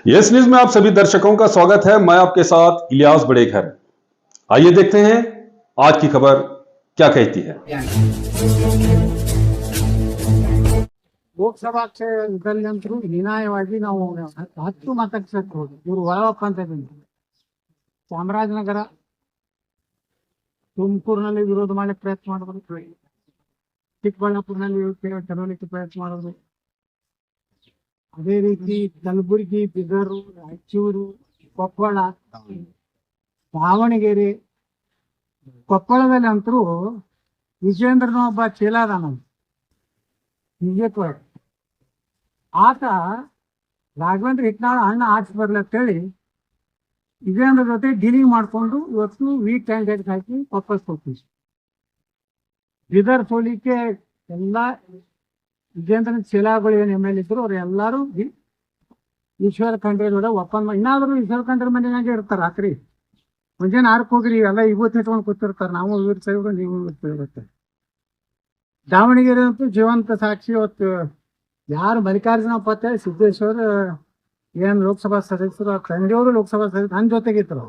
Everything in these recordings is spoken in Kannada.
यस न्यूज में आप सभी दर्शकों का स्वागत है। मैं आपके साथ इलियास बड़ेखर। आइए देखते हैं आज की खबर क्या कहती है। ಲೋಕಸಭಾ ಕ್ಷೇತ್ರದಲ್ಲಂತರೂ ಹೀನಾಯವಾಗಿ ನಾವು 10 ಮತಕ್ಷೇತ್ರಗಳು ಇವರು ಒಳವಪ್ಪ ಅಂತ ಇದ್ದೀವಿ. ಚಾಮರಾಜನಗರ, ತುಮಕೂರಿನಲ್ಲಿ ವಿರೋಧ ಮಾಡಲಿಕ್ಕೆ ಪ್ರಯತ್ನ ಮಾಡೋದು, ಚಿಕ್ಕಬಳ್ಳಾಪುರನಲ್ಲಿ ಚಲೋಲಿಕ್ಕೆ ಪ್ರಯತ್ನ ಮಾಡೋದು, ಅದೇ ರೀತಿ ಕಲಬುರಗಿ, ಬೀದರ್, ರಾಯಚೂರು, ಕೊಪ್ಪಳ, ದಾವಣಗೆರೆ. ಕೊಪ್ಪಳದಲ್ಲಿ ಅಂತರೂ ವಿಜೇಂದ್ರನ ಒಬ್ಬ ಚೇಲಾದಾನ ಬಿಜೆಪಿ ಆತ ರಾಘವೇಂದ್ರ ಹಿಟ್ನಾಳ ಅಣ್ಣ ಆಚೆ ಬರ್ಲಂತೇಳಿ ವಿಜೇಂದ್ರ ಜೊತೆ ಡೀಲಿಂಗ್ ಮಾಡಿಕೊಂಡು ಇವತ್ತು ವೀಕ್ ಕ್ಯಾಂಡಿಡೇಟ್ ಹಾಕಿ ವಾಪಸ್ ಕೊಡ್ತೀವಿ. ಬೀದರ್ ಸೋಲಿಕ್ಕೆ ಎಲ್ಲ ವಿಜೇಂದ್ರನ ಚೇಲಾಗಳು ಏನು ಎಮ್.ಎಲ್.ಎ ಇದ್ರು ಅವ್ರು ಎಲ್ಲರೂ ಈಶ್ವರ ಖಂಡ್ರೆ ಜೊತೆ ಒಪ್ಪಂದ. ಇನ್ನಾದರೂ ಈಶ್ವರ ಖಂಡ್ರೆ ಮನೆಯಾಗೆ ಇರ್ತಾರೆ. ರಾತ್ರಿ ಮುಂಜಾನೆ 6ಕ್ಕೆ ಹೋಗ್ರಿ, ಎಲ್ಲ ಇವತ್ತು ಇಟ್ಕೊಂಡು ಕೂತಿರ್ತಾರೆ. ನಾವು ಇವ್ರ ಸೇರಿದ್ರು, ನೀವು ಇರುತ್ತೆ. ದಾವಣಗೆರೆ ಅಂತೂ ಜೀವಂತ ಸಾಕ್ಷಿ. ಇವತ್ತು ಯಾರು ಮಲ್ಲಿಕಾರ್ಜುನ ಪತ್ತೆ ಸಿದ್ದೇಶ್ವರ್ ಏನು ಲೋಕಸಭಾ ಸದಸ್ಯರು, ತಂದೆಯವರು ಲೋಕಸಭಾ ಸದಸ್ಯರು ನನ್ನ ಜೊತೆಗಿದ್ರು.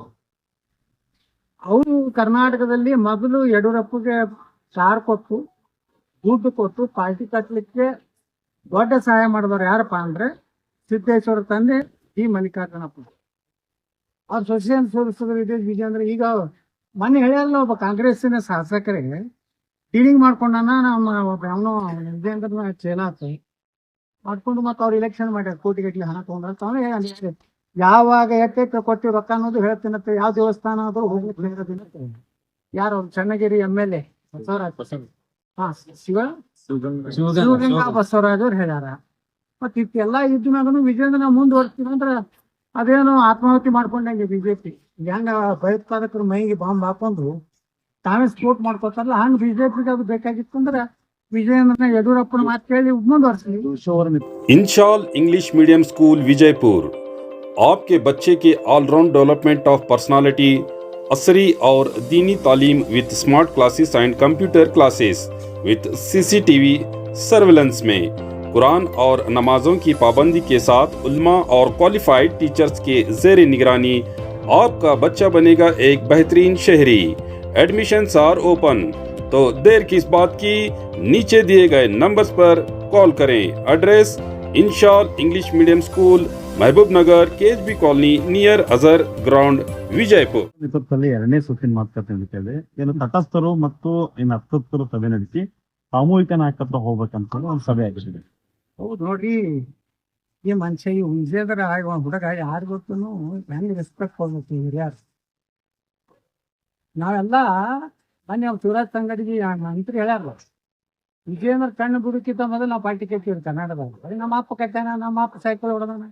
ಅವರು ಕರ್ನಾಟಕದಲ್ಲಿ ಮೊದಲು ಯಡಿಯೂರಪ್ಪಗೆ ಕಾರ್ ಕೊಟ್ಟು ದುಡ್ಡು ಕೊಟ್ಟು ಪಾರ್ಟಿ ಕಟ್ಟಲಿಕ್ಕೆ ದೊಡ್ಡ ಸಹಾಯ ಮಾಡಿದವರು ಯಾರಪ್ಪ ಅಂದ್ರೆ ಸಿದ್ದೇಶ್ವರ ತಂದೆ ಈ ಮಲ್ಲಿಕಾರ್ಜುನಪ್ಪ. ಅವ್ರು ಸೊಸೆಯನ್ನು ಸೋಲಿಸಿದ್ರು ಇದೆ ವಿಜೇಂದ್ರ. ಈಗ ಮೊನ್ನೆ ಹೇಳ್ಯಾರಲ್ಲ, ಒಬ್ಬ ಕಾಂಗ್ರೆಸ್ಸಿನ ಶಾಸಕರಿಗೆ ಡೀಲಿಂಗ್ ಮಾಡ್ಕೊಂಡನ ನಮ್ಮ ಅವನು ವಿಜೇಂದ್ರನ ಚೇಲಾತ ಮಾಡ್ಕೊಂಡು ಮತ್ತೆ ಅವ್ರು ಎಲೆಕ್ಷನ್ ಮಾಡ್ಯಾರ. ಕೋಟಿಗಟ್ಟಲೆ ಹಣ ತಗೊಂಡ್ರಂತ ಅವನು ಹೇಳಿ ಯಾವಾಗ ಎಟ್ಟೆಟ್ಟು ಕೊಟ್ಟು ರೊಕ್ಕ ಅನ್ನೋದು ಹೇಳ್ತೀನತ್ತೆ. ಯಾವ ದೇವಸ್ಥಾನ ಆದ್ರೂ ಹೋಗ್ಲಿಕ್ಕೆ ಹೇಳೋದಿನತ್ತೆ. ಯಾರು ಅವ್ರು ಚನ್ನಗಿರಿ ಎಮ್.ಎಲ್.ಎ ಬಸವರಾಜ್, ಶಿವಗಂಗಾ ಬಸವರಾಜ್ ಅವ್ರು ಹೇಳ್ಯಾರ. ಮತ್ತೆ ಇಷ್ಟೆಲ್ಲ ಇದ್ದ ಮ್ಯಾಗೂ ವಿಜೇಂದ್ರ ಮುಂದುವರ್ಸ್ತೀವಿ ಅಂದ್ರೆ ಅದೇನು ಆತ್ಮಾಹುತಿ ಮಾಡ್ಕೊಂಡಂಗೆ ಬಿಜೆಪಿ. ಹೆಂಗ ಭಯೋತ್ಪಾದಕರು ಮೈಗೆ ಬಾಂಬ್ ಹಾಕೊಂಡು ತಾವೇ ಸ್ಫೋಟ್ ಮಾಡ್ಕೋತಾರಲ್ಲ, ಹಂಗೆ ಬಿಜೆಪಿಗೆ ಅದು ಬೇಕಾಗಿತ್ತು ಅಂದ್ರೆ ವಿಜಯೇಂದ್ರನ ಯಡಿಯೂರಪ್ಪನ ಮಾತು ಕೇಳಿ ಮುಂದುವರ್ಸ್ತೀವಿ. इंशाल इंग्लिश मीडियम स्कूल विजयपुर आपके बच्चे के ऑलराउंड डेवलपमेंट ऑफ पर्सनालिटी, असरी और दीनी तालीम with smart classes and computer classes with CCTV surveillance में कुरान और नमाजों की पाबंदी के साथ उल्मा और क्वालिफाइड टीचर्स के ज़ेर निगरानी आपका बच्चा बनेगा एक बेहतरीन शहरी। एडमिशन्स आर ओपन, तो देर किस बात की, नीचे दिए गए नंबर्स पर कॉल करें। Address Inshal English medium school, Mahbub Nagar, KHB colony, near Azhar ground, Vijaypur. ಎರಡನೇ ಸುತ್ತಿನ ಮಾತುಕತೆ ನಡೀತದೆ. ಏನು ತಟಸ್ಥರು ಮತ್ತು ಇನ್ನು ಅತೃಪ್ತರು ಸಭೆ ನಡೆಸಿ ಸಾಮೂಹಿಕ ನಾಯಕತ್ವ ಹೋಗ್ಬೇಕಂತ ಒಂದು ಸಭೆ ಆಗಿದೆ. ಹೌದು ನೋಡ್ರಿ, ಈ ಮನುಷ್ಯ ಈ ವಿಜೇಂದ್ರ ಹುಡುಗ ಯಾರು ಗೊತ್ತು ಹೆಂಗ್ ರೆಸ್ಪೆಕ್ಟ್ ಕೊಡ್ಬೇಕು ಹಿರಿಯಾರು. ನಾವೆಲ್ಲ ಮೊನ್ನೆ ಶಿವರಾಜ್ ಸಂಗಡಿಗೆ ಮಂತ್ರಿ ಹೇಳ್ಯಾರ, ವಿಜೇಂದ್ರ ಕಣ್ಣು ಬಿಡುಕ್ಕಿಂತ ಮೊದಲು ನಾವು ಪಾರ್ಟಿ ಕಟ್ಟಿವ್ರಿ ಕರ್ನಾಟಕದಾಗ. ನಮ್ಮ ಅಪ್ಪ ಕಟ್ಟಾನ, ನಮ್ಮ ಅಪ್ಪ ಸೈಕಲ್ ಹೊಡೆದಾನ.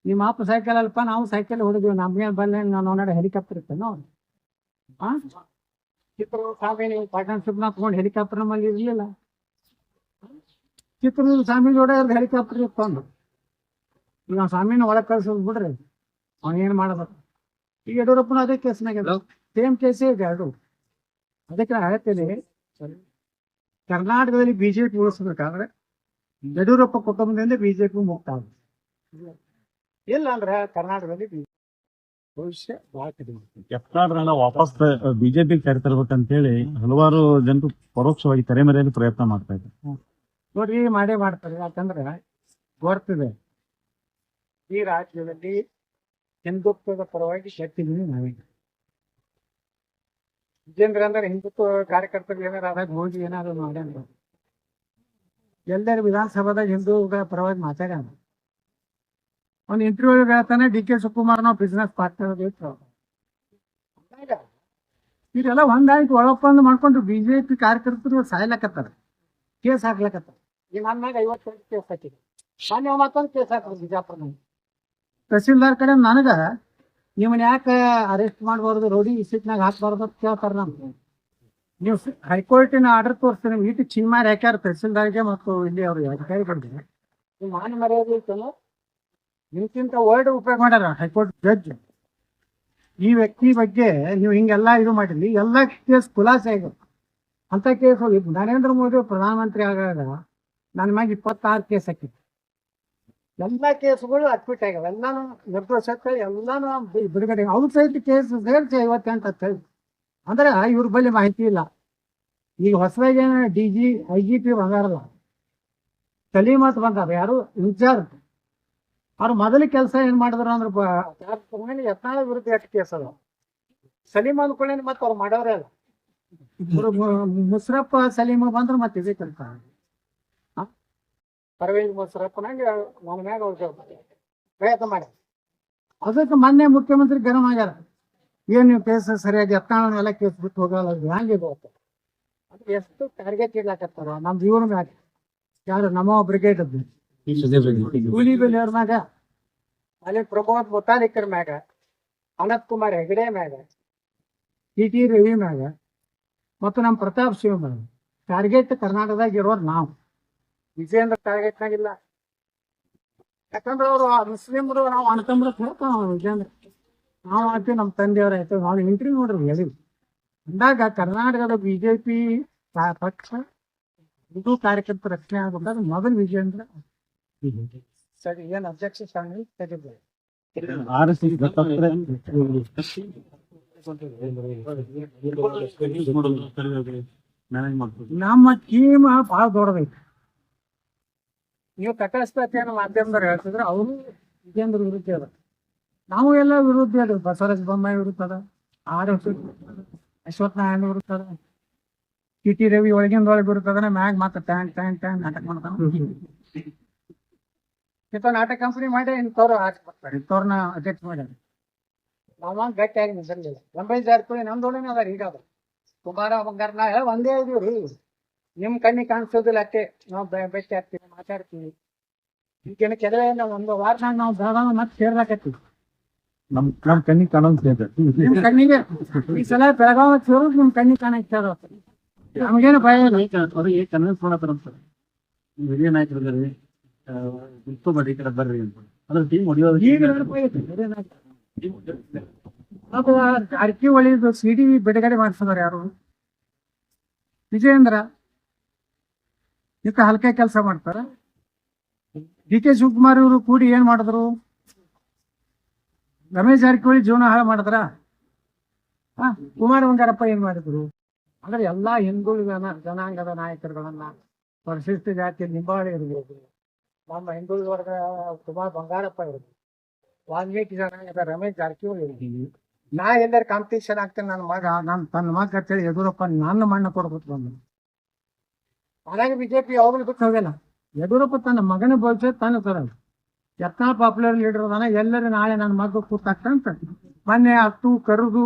ನಿಮ್ಮ ಅಪ್ಪ ಸೈಕಲ್ ಅಲ್ಪ, ನಾವು ಸೈಕಲ್ ಹೊಡೆದ್ವಿ. ನಮ್ಗೆ ಬಲ್ಲ ನಾವು ನೋಡ ಹೆಲಿಕಾಪ್ಟರ್ ಇರ್ತೇನೆ ನಾವು ಚಿತ್ರದುರ್ಗ ಸಾಮಿ ಪಾರ್ಟ್ನರ್ಶಿಪ್ನ ತಗೊಂಡು ಹೆಲಿಕಾಪ್ಟರ್ ನಮ್ಮಲ್ಲಿ ಇರಲಿಲ್ಲ. ಚಿತ್ರದುರ್ಗ ಸ್ವಾಮಿ ಜೋಡ ಹೆಲಿಕಾಪ್ಟರ್ ಇಟ್ಕೊಂಡು ಈಗ ನಾವು ಸ್ವಾಮಿನ ಒಳಗೆ ಕಳ್ಸೋದು ಬಿಡ್ರಿ, ಅವನೇನು ಮಾಡಬೇಕು. ಈಗ ಯಡಿಯೂರಪ್ಪನ ಅದೇ ಕೇಸ್ನಾಗ ಸೇಮ್ ಕೇಸೇ ಇದೆ ಎರಡು. ಅದಕ್ಕೆ ನಾನು ಹೇಳ್ತೇನೆ, ಕರ್ನಾಟಕದಲ್ಲಿ ಬಿಜೆಪಿ ಉಳಿಸ್ಬೇಕಾದ್ರೆ ಯಡಿಯೂರಪ್ಪ ಕುಟುಂಬದಿಂದ ಬಿಜೆಪಿ ಮುಕ್ತ ಆಗುತ್ತೆ. ಇಲ್ಲ ಅಂದ್ರೆ ಕರ್ನಾಟಕದಲ್ಲಿ ಭವಿಷ್ಯ ಬಹಳ ಕಡಿಮೆ. ಯತ್ನಾಳ್ ವಾಪಸ್ ಬಿಜೆಪಿ ಕರೆತರ್ಬೇಕಂತ ಹೇಳಿ ಹಲವಾರು ಜನರು ಪರೋಕ್ಷವಾಗಿ ತೆರೆಮರೆಯಲ್ಲಿ ಪ್ರಯತ್ನ ಮಾಡ್ತಾ ಇದ್ದಾರೆ. ನೋಡ್ರಿ, ಮಾಡೇ ಮಾಡ್ತಾರೆ. ಯಾಕಂದ್ರೆ ಗೊತ್ತಿದೆ ಈ ರಾಜ್ಯದಲ್ಲಿ ಹಿಂದುತ್ವದ ಪರವಾಗಿ ಶಕ್ತಿಗಳು ನಾವೀಗ. ವಿಜೇಂದ್ರ ಅಂದ್ರೆ ಹಿಂದುತ್ವ ಕಾರ್ಯಕರ್ತರು ಏನಾರು ಆದಾಗ ಹೋಗಿ ಏನಾದ್ರು ಮಾಡ್ಯಾನ. ಎಲ್ಲರೂ ವಿಧಾನಸಭಾದಾಗ ಹಿಂದೂಗಳ ಪರವಾಗಿ ಮಾತಾಡ್ಯಾನ. ಅವ್ನು ಇಂಟರ್ವ್ಯೂ ಹೇಳ್ತಾನೆ, ಡಿ.ಕೆ. ಶಿವಕುಮಾರ್ ನಾವು ಬಿಸ್ನೆಸ್ ಪಾರ್ಟ್ನರ್ ಬೇಕು. ಇದೆಲ್ಲ ಒಂದಾಯ್ತು ಒಳಪ್ಪಂದು ಮಾಡ್ಕೊಂಡು ಬಿಜೆಪಿ ಕಾರ್ಯಕರ್ತರು ಸಾಯ್ಲಕತ್ತಾರ, ಕೇಸ್ ಹಾಕ್ಲಕತ್ತಾರ. ಈಗ ನನ್ನ ಮ್ಯಾಗ 50 ಕೇಸ್ ಹಾಕಿದೆ. ಮೊನ್ನೆ ಮತ್ತೊಂದು ಕೇಸ್ ಹಾಕಿದ್ರು ಬಿಜಾಪುರನಲ್ಲಿ. ತಹಸೀಲ್ದಾರ್ ಕಡೆ ನನಗ ನಿಮ್ಮನ್ನ ಯಾಕೆ ಅರೆಸ್ಟ್ ಮಾಡಬಾರ್ದು, ರೋಡಿ ಸೀಟ್ನಾಗ ಹಾಕ್ಬಾರ್ದು ಅಂತ ಕೇಳ್ತಾರ. ನಮ್ಗೆ ನೀವು ಹೈಕೋರ್ಟಿನ ಆರ್ಡರ್ ತೋರಿಸ್ತೀರಿ, ಇಟ್ಟು ಚಿನ್ಮಾರಿ ಹಾಕ್ಯಾರ ತಹಸೀಲ್ದಾರ್ಗೆ ಮತ್ತು ಇಲ್ಲಿ ಅವ್ರಿಗೆ ಅಧಿಕಾರಿಗಳಿಗೆ. ನೀವು ಮಾನ ಮರ್ಯಾದೆ ಇರ್ತಲ್ಲ, ನಿಮ್ಗಿಂತ ವರ್ಡ್ ಉಪಯೋಗ ಮಾಡ್ಯಾರ ಹೈಕೋರ್ಟ್ ಜಡ್ಜ್. ಈ ವ್ಯಕ್ತಿ ಬಗ್ಗೆ ನೀವು ಹಿಂಗೆಲ್ಲ ಇದು ಮಾಡಿರ್ಲಿ, ಎಲ್ಲ ಕೇಸ್ ಖುಲಾಸೆ ಆಗಿದೆ. ಅಂತ ಕೇಸ್ ನರೇಂದ್ರ ಮೋದಿ ಪ್ರಧಾನಮಂತ್ರಿ ಆಗಾಗ ನನ್ನ ಮ್ಯಾಗ 26 ಕೇಸ್ ಹಾಕಿತ್ತು. ಎಲ್ಲ ಕೇಸ್ಗಳು ಅಡ್ಮಿಟ್ ಆಗ್ಯಾವ, ಎಲ್ಲಾನು ನಿರ್ದೋಷ ಎಲ್ಲಾನು ಬಿಡುಗಡೆ. ಅವ್ರ ಸಹಿತ ಕೇಸ್ ಸೇರಿಸಿ 58 ಅಂತ ಹೇಳಿ. ಅಂದ್ರೆ ಇವ್ರ ಬಳಿ ಮಾಹಿತಿ ಇಲ್ಲ. ಈಗ ಹೊಸದಾಗಿ IGP ಬಂದಾರಲ್ಲ, ಸಲೀಮತ್ ಬಂದಾರ, ಯಾರು ಇನ್ಚಾರ್ಜ್. ಅವ್ರು ಮೊದಲ ಕೆಲಸ ಏನ್ ಮಾಡಿದ್ರು ಅಂದ್ರೆ ಯತ್ನಾಳ ವಿರುದ್ಧ ಎಷ್ಟು ಕೇಸ್ ಅದ, ಸಲೀಮ್ ಅಂದ್ಕೊಳ್ಳೇನೆ ಮತ್ತೆ ಅವ್ರು ಮಾಡೋರೇ ಅಲ್ಲ. ಮುಷರಫ್ ಸಲೀಮ್ ಬಂದ್ರೆ ಮತ್ತೆ ಇದೇ ಕೆಲಸ. ಪರ್ವೇಜ್ ಮುಷರಫ್ನಾಗ ನನ್ನ ಮ್ಯಾಗ ಅವ್ರಿಗೆ ಪ್ರಯತ್ನ ಮಾಡಿ. ಅದಕ್ಕೆ ಮೊನ್ನೆ ಮುಖ್ಯಮಂತ್ರಿ ಗರಂ ಆಗ್ಯಾರ, ಏನ್ ನೀವು ಕೇಸ್ ಸರಿಯಾಗಿ ಯತ್ನಾಳನೆಲ್ಲ ಕೇಸ್ ಬಿಟ್ಟು ಹೋಗಲ್ಲ, ಹ್ಯಾಂಗೆ ಗೊತ್ತ. ಅದು ಎಷ್ಟು ಟಾರ್ಗೆಟ್ ಇಡ್ಲಾಕತ್ತಾರ ನಮ್ದು ಇವ್ರ ಮ್ಯಾಗ. ಯಾರು ನಮ್ಮ ಬ್ರಿಗೇಡ್ ಕೂಲಿಬೆಲೆಯವ್ರ ಮ್ಯಾಗ, ಅಲ್ಲಿ ಪ್ರಮೋದ್ ಮುತಾಲಿಕರ್ ಮ್ಯಾಗ, ಅನಂತ್ ಕುಮಾರ್ ಹೆಗಡೆ ಮ್ಯಾಗ, TT ರವಿ ಮ್ಯಾಗ, ಮತ್ತು ನಮ್ಮ ಪ್ರತಾಪ್ ಸಿಂಹ ಮ್ಯಾಗ. ಟಾರ್ಗೆಟ್ ಕರ್ನಾಟಕದಾಗ ಇರೋರು ನಾವು, ವಿಜೇಂದ್ರ ಟಾರ್ಗೆಟ್ನಾಗಿಲ್ಲ. ಯಾಕಂದ್ರೆ ಅವರು ಮುಸ್ಲಿಮ್ರು, ನಾವು ಅಣ್ತಂಬ್ರು ಹೇಳ್ತಾವ ವಿಜೇಂದ್ರ. ನಾವು ಅಂತೀವಿ ನಮ್ಮ ತಂದೆಯವ್ರ ಆಯ್ತು, ನಾವು ಇಂಟ್ರಿ ನೋಡ್ರಿ ಹೇಳಿ. ಅಂದಾಗ ಕರ್ನಾಟಕದ BJP ಪಕ್ಷ ಹಿಂದೂ ಕಾರ್ಯಕರ್ತರ ರಕ್ಷಣೆ ಆಗಬೇಕಾದ ಮೊದಲು ವಿಜೇಂದ್ರ. ಸರಿ, ಏನ್ ಅಧ್ಯಕ್ಷ ಸ್ಥಾನ ತೆಗೆದು RSS ದತ್ತಾತ್ರೇಯ ಮ್ಯಾನೇಜ್ ಮಾಡ್ಬೋದು. ನಮ್ಮ ಟೀಮ್ ಬಹಳ ದೊಡ್ಡದೈತಿ. ನೀವು ತಟಸ್ಥತೆಯನ್ನು ಮಾಧ್ಯಮದವ್ರು ಹೇಳ್ತಿದ್ರೆ ಅವರು ವಿಜೇಂದ್ರ ವಿರುದ್ಧ ಅದ, ನಾವು ಎಲ್ಲ ವಿರುದ್ಧ ಅದ. ಬಸವರಾಜ ಬೊಮ್ಮಾಯಿ ವಿರುದ್ಧ ಅದ, ಅಶ್ವಥ್ ನಾರಾಯಣ ವಿರುದ್ಧ ಅದ, TT ರವಿ ಒಳಗಿಂದೊಳಗೆ ವಿರುದ್ಧ ಅದನ್ನ ಮ್ಯಾಗ ಮಾತ್ರ ಟ್ಯಾಂಕ್ ನಾಟಕ ಮಾಡ್ತಾನ. ಇಂಥ ನಾಟಕ ಕಂಪನಿ ಮಾಡಿ ಇಂಥವ್ರು ಹಾಕಿ ಬರ್ತಾರೆ, ಇಂಥವ್ರನ್ನ ಅಧ್ಯಕ್ಷ ಮಾಡ್ಯಾರ. ನಾವ ಗಟ್ಟಿಯಾಗಿ ನಿಂತಿರ್ಲಿಲ್ಲ. ರಮೇಶ್ ಜಾರಕಿಹೊಳಿ ನಮ್ದೊಳನೆ ಅದಾರ. ಈಗ ಅದು ಕುಮಾರ ಬಂಗಾರ ನಾ ಒಂದೇ ಇದೀವ್ರಿ, ನಿಮ್ ಕಣ್ಣಿಗೆ ಕಾಣಿಸೋದಿಲ್ಲ ಅಷ್ಟೇ. ನಾವು ಭೇಟಿ ಆಗ್ತೀವಿ, ಮಾತಾಡ್ತೀವಿ. ಈಗೇನು ಕೆಲವೇ ಒಂದು ವಾರನಾಗ ನಾವು ಬೆಳಗಾವಿ ಮತ್ತೆ ಸೇರ್ಲಾಕತ್ತೀವಿ. ನಮ್ ಕಣ್ಣಿಗೆ ಕಾಣೋದು ನಿಮ್ ಕಣ್ಣಿಗೆ ಈ ಸಲ ಬೆಳಗಾವಿ ಸೇರೋದು ನಿಮ್ ಕಣ್ಣಿಗೆ ಕಾಣಕ್ಕೆ ನಮಗೇನು ಭಯ ಇಲ್ಲ. ಅವ್ರಿಗೆ ಕನ್ವಿನ್ಸ್ ಮಾಡತ್ತಾರಂತ, ಹಿರಿಯ ನಾಯಕರಿದ್ದಾರೆ, ಮಾಡಿ ಈ ಕಡೆ ಬರ್ರಿ ಅಂತ. ಅದ್ರ ಟೀಮ್ ಹೊಡಿಯೋದು ಈಗ ಜಾರಕಿಹೊಳಿ CD ಬಿಡುಗಡೆ ಮಾಡಿಸಿದಾರ ಯಾರು? ವಿಜಯೇಂದ್ರ. ಇದಕ್ಕೆ ಹಲ್ಕೆ ಕೆಲಸ ಮಾಡ್ತಾರ. DK ಶಿವಕುಮಾರ್ ಇವರು ಕೂಡಿ ಏನ್ ಮಾಡಿದ್ರು? ರಮೇಶ್ ಜಾರಕಿಹೊಳಿ ಜೀವನ ಹಾಳು ಮಾಡಿದ್ರ. ಕುಮಾರ ಬಂಗಾರಪ್ಪ ಏನ್ ಮಾಡಿದ್ರು? ಅಂದ್ರೆ ಎಲ್ಲಾ ಹಿಂದುಳಿದ ಜನಾಂಗದ ನಾಯಕರುಗಳನ್ನ, ಪರಿಶಿಷ್ಟ ಜಾತಿ ನಿಂಬಾಳಿ ಇರ್ಬೋದು, ನಮ್ಮ ಹಿಂದುಳಿದ ವರ್ಗ ಕುಮಾರ್ ಬಂಗಾರಪ್ಪ ಇರ್ಬೋದು, ವಾಲ್ಮೀಕಿ ಜನಾಂಗದ ರಮೇಶ್ ಜಾರಕಿಹೊಳಿ ಇರ್ತೀನಿ. ನಾ ಎಲ್ಲಾರು ಕಾಂಪಿಟೇಷನ್ ಆಗ್ತೇನೆ, ನನ್ನ ಮಗ ತನ್ನ ಮಗ ಅಂತೇಳಿ ಯಡಿಯೂರಪ್ಪ ನನ್ನ ಮಣ್ಣ ಕೊಡ್ಬೇಕು ಬಂದು. ಹಾಗಾಗಿ BJP ಯಾವಾಗಲೂ ಬಿಟ್ಟು ಹೋಗಲ್ಲ. ಯಡಿಯೂರಪ್ಪ ತನ್ನ ಮಗನ ಭವಿಷ್ಯ ತಾನು ತರಲ್ಲ. ಯತ್ನಾಳ್ ಪಾಪ್ಯುಲರ್ ಲೀಡರ್ ಅದಾನ, ಎಲ್ಲರೂ ನಾಳೆ ನನ್ನ ಮಗ ಕೂತಾಕ್ತಂತ ಮೊನ್ನೆ ಹತ್ತು ಕರುದು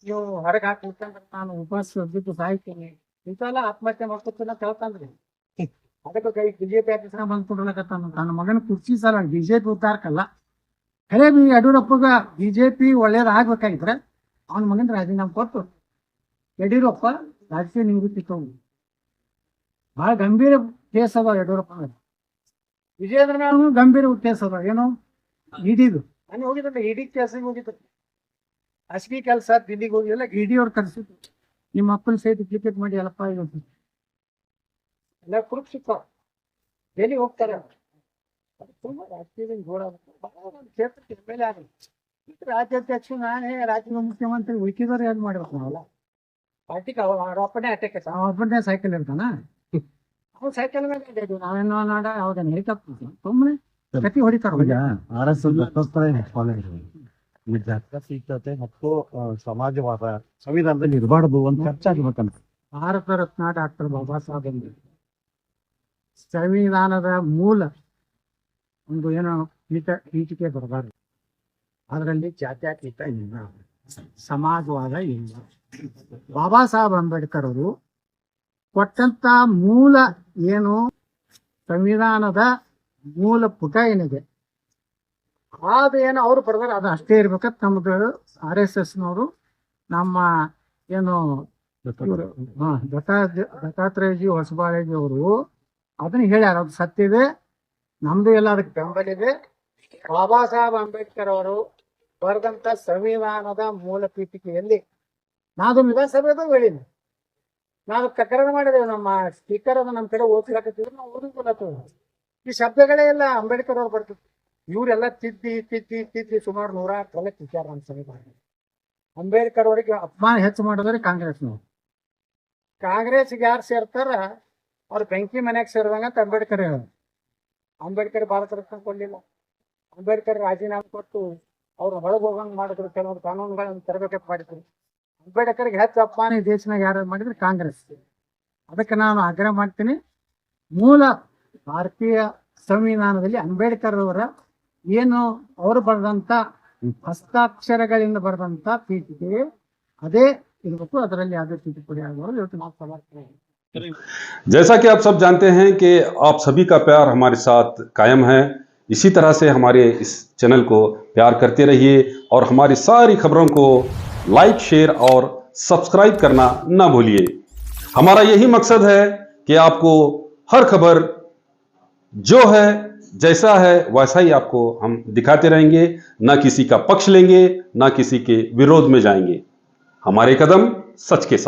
ನೀವು ಹೊರಗೆ ಹಾಕ್ಲಿಕ್ಕಂದ್ರೆ ನಾನು ಉಪವಾಸ ಬಿದ್ದು ಸಾಯ್ತೀನಿ ಇಂತೆಲ್ಲ ಆತ್ಮಹತ್ಯೆ ಮಾಡ್ಕೊತೀನಿ ಅಂತ ಹೇಳ್ತಾನ್ರಿ. ಅದಕ್ಕೆ ಕೈ BJP ಆಫೀಸ್ ಬಂದ್ಕೊಡ್ಲಕತ್ತಾನ ತನ್ನ ಮಗನ ಕುರ್ಚಿ ಸಲ. BJP ಉದ್ದಾರಕ್ಕಲ್ಲ, ಖರೆ ಯಡಿಯೂರಪ್ಪಗ BJP ಒಳ್ಳೇದಾಗ್ಬೇಕಾಗಿದ್ರೆ ಅವನ ಮಗನ ರಾಜೀನಾಮೆ ಕೊಟ್ಟು ಯಡಿಯೂರಪ್ಪ ರಾಜಕೀಯ ನಿವೃತ್ತಿ ತಗೊಂಡು. ಬಹಳ ಗಂಭೀರ ಕೇಸ್ ಅದ ಯಡಿಯೂರಪ್ಪ. ವಿಜಯೇಂದ್ರ ಗಂಭೀರ ಕೇಸ್ ಅದ. ಏನು ಇಡಿದು ನಾನು ಹೋಗಿದ್ದೆ, ಇಡಿ ಕೇಸಿಗೆ ಹೋಗಿದ್ದೆ. ಅಸ್ಬಿ ಕೆಲಸ ದಿಲ್ಲಿಗೆ ಹೋಗಿಲ್ಲ, ED ಅವ್ರು ಕರ್ಸಿದ್ರು. ನಿಮ್ಮ ಅಪ್ಪನ ಸಹಿತ ಕ್ರಿಕೆಟ್ ಮಾಡಿ ಎಲ್ಲಪ್ಪ ಇವತ್ತು ಎಲ್ಲ ಕುರುಪ್ ಸಿಕ್ಕಾವ, ಡೆಲ್ಲಿ ಹೋಗ್ತಾರೆ. ತುಂಬಾ ರಾಜಕೀಯದಿಂದ ಜೋಡ ಕ್ಷೇತ್ರಕ್ಕೆ MLA ಆಗಲಿ. ರಾಜ್ಯಾಧ್ಯಕ್ಷ ನಾನೇ, ರಾಜ್ಯದ ಮುಖ್ಯಮಂತ್ರಿ, ಉಳ್ಕಿದವ್ರು ಏನ್ ಮಾಡ್ಬೇಕು ನಾವಲ್ಲ. ಪಾರ್ಟಿಗೆ ಒಬ್ಬನೇ ಅಟ್ಯಾಕ್, ಒಬ್ಬನೇ ಸೈಕಲ್ ಇರ್ತಾನ. ಅವ್ರು ಸೈಕಲ್ ಮೇಲೆ ನಾವೇನೋ ನಾಡ ಅವಾಗ ಹೇಳ್ತಪ್ಪ ಸುಮ್ಮನೆ ಕತಿ ಹೊಡಿತಾರ. ಜಾತ್ಯತೀತತೆ ಮತ್ತು ಸಮಾಜವಾದ ಸಂವಿಧಾನದಲ್ಲಿ ಇರಬಾರ್ದು ಅಂತ ಚರ್ಚೆ ಆಗ್ಬೇಕಂತ. ಭಾರತ ರತ್ನ ಡಾಕ್ಟರ್ ಬಾಬಾ ಸಾಹೇಬ್ ಅಂಬೇಡ್ಕರ್ ಸಂವಿಧಾನದ ಮೂಲ ಒಂದು ಏನೋ ಪೀಠಿಕೆ ಬರಬಾರ. ಅದರಲ್ಲಿ ಜಾತ್ಯತೀತ ಇಲ್ಲ, ಸಮಾಜವಾದ ಇಲ್ಲ. ಬಾಬಾ ಸಾಹೇಬ್ ಅಂಬೇಡ್ಕರ್ ಅವರು ಕೊಟ್ಟಂತ ಮೂಲ ಏನು ಸಂವಿಧಾನದ ಮೂಲ ಪುಟ ಏನಿದೆ ಅದೇನು ಅವ್ರು ಬರೆದಾರೆ ಅದು ಅಷ್ಟೇ ಇರ್ಬೇಕಂತ ನಮ್ದು RSSನವರು ನಮ್ಮ ಏನು ದತ್ತಾತ್ರೇಯಜಿ ಹೊಸಬಾಳೇಜಿ ಅವರು ಅದನ್ನ ಹೇಳ್ಯಾರ. ಅದು ಸತ್ಯದೆ, ನಮ್ದು ಎಲ್ಲ ಅದಕ್ಕೆ ಬೆಂಬಲ ಇದೆ. ಬಾಬಾ ಸಾಹೇಬ್ ಅಂಬೇಡ್ಕರ್ ಅವರು ಬರೆದಂತ ಸಂವಿಧಾನದ ಮೂಲ ಪೀಠಿಕೆಯಲ್ಲಿ ನಾವು ವಿಧಾನಸಭೆದು ಹೇಳಿನಿ, ನಾವು ಪ್ರಕರಣ ಮಾಡಿದೇವೆ. ನಮ್ಮ ಸ್ಪೀಕರ್ ಅದ ನಮ್ಮ ಕಡೆ ಓದ್ಲಾಕತ್ತಿದ್ರು, ನಾವು ಓದಿಲ್ಲ. ಈ ಶಬ್ದಗಳೇ ಎಲ್ಲ ಅಂಬೇಡ್ಕರ್ ಅವ್ರು ಬರ್ತಿದ್ರು. ಇವರೆಲ್ಲ ತಿದ್ದಿ ಸುಮಾರು 100 ಕೊಲಕ್ಕೆ ವಿಚಾರ ನಮ್ಮ ಸಂವಿಧಾನ. ಅಂಬೇಡ್ಕರ್ ಅವರಿಗೆ ಅಪಮಾನ ಹೆಚ್ಚು ಮಾಡಿದ್ರೆ ಕಾಂಗ್ರೆಸ್ನವ್ರು. ಕಾಂಗ್ರೆಸ್ಗೆ ಯಾರು ಸೇರ್ತಾರ ಅವ್ರು ಬೆಂಕಿ ಮನ್ಯಾಗ ಸೇರಿದಂಗ ಅಂತ ಅಂಬೇಡ್ಕರ್ ಹೇಳ. ಅಂಬೇಡ್ಕರ್ ಭಾರತ ರತ್ನ ಕೊಡ್ಲಿಲ್ಲ. ಅಂಬೇಡ್ಕರ್ ರಾಜೀನಾಮೆ ಕೊಟ್ಟು ಅವ್ರು ಹೊರಗೆ ಹೋಗಂಗ್ ಮಾಡಿದ್ರು, ಕೆಲವೊಂದು ಕಾನೂನುಗಳನ್ನು ತರಬೇಕಂತ ಮಾಡಿದ್ರು. ಅಂಬೇಡ್ಕರ್ಗೆ ಹೆಚ್ಚು ಅಪಮಾನ ಈ ದೇಶನಾಗ ಯಾರು ಮಾಡಿದ್ರೆ ಕಾಂಗ್ರೆಸ್. ಅದಕ್ಕೆ ನಾನು ಆಗ್ರಹ ಮಾಡ್ತೀನಿ, ಮೂಲ ಭಾರತೀಯ ಸಂವಿಧಾನದಲ್ಲಿ ಅಂಬೇಡ್ಕರ್ ಅವರ ಏನು ಅವರು ಬರೆದಂತ ಹಸ್ತಾಕ್ಷರಗಳಿಂದ ಬರೆದಂತ ಪೀಠಿಕೆ ಅದೇ ಇರಬೇಕು, ಅದರಲ್ಲಿ ಯಾವುದೇ ತಿದ್ದುಪಡಿ ಆಗುವುದು ಇವತ್ತು ನಾವು ಸಮರ್ಥನೆ. जैसा कि आप सब जानते हैं कि आप सभी का प्यार हमारे साथ कायम है। इसी तरह से हमारे इस चैनल को प्यार करते रहिए और हमारी सारी खबरों को लाइक, शेयर और सब्सक्राइब करना ना भूलिए। हमारा यही मकसद है कि आपको हर खबर जो है जैसा है वैसा ही आपको हम दिखाते रहेंगे, ना किसी का पक्ष लेंगे, ना किसी के विरोध में जाएंगे। हमारे कदम सच के साथ।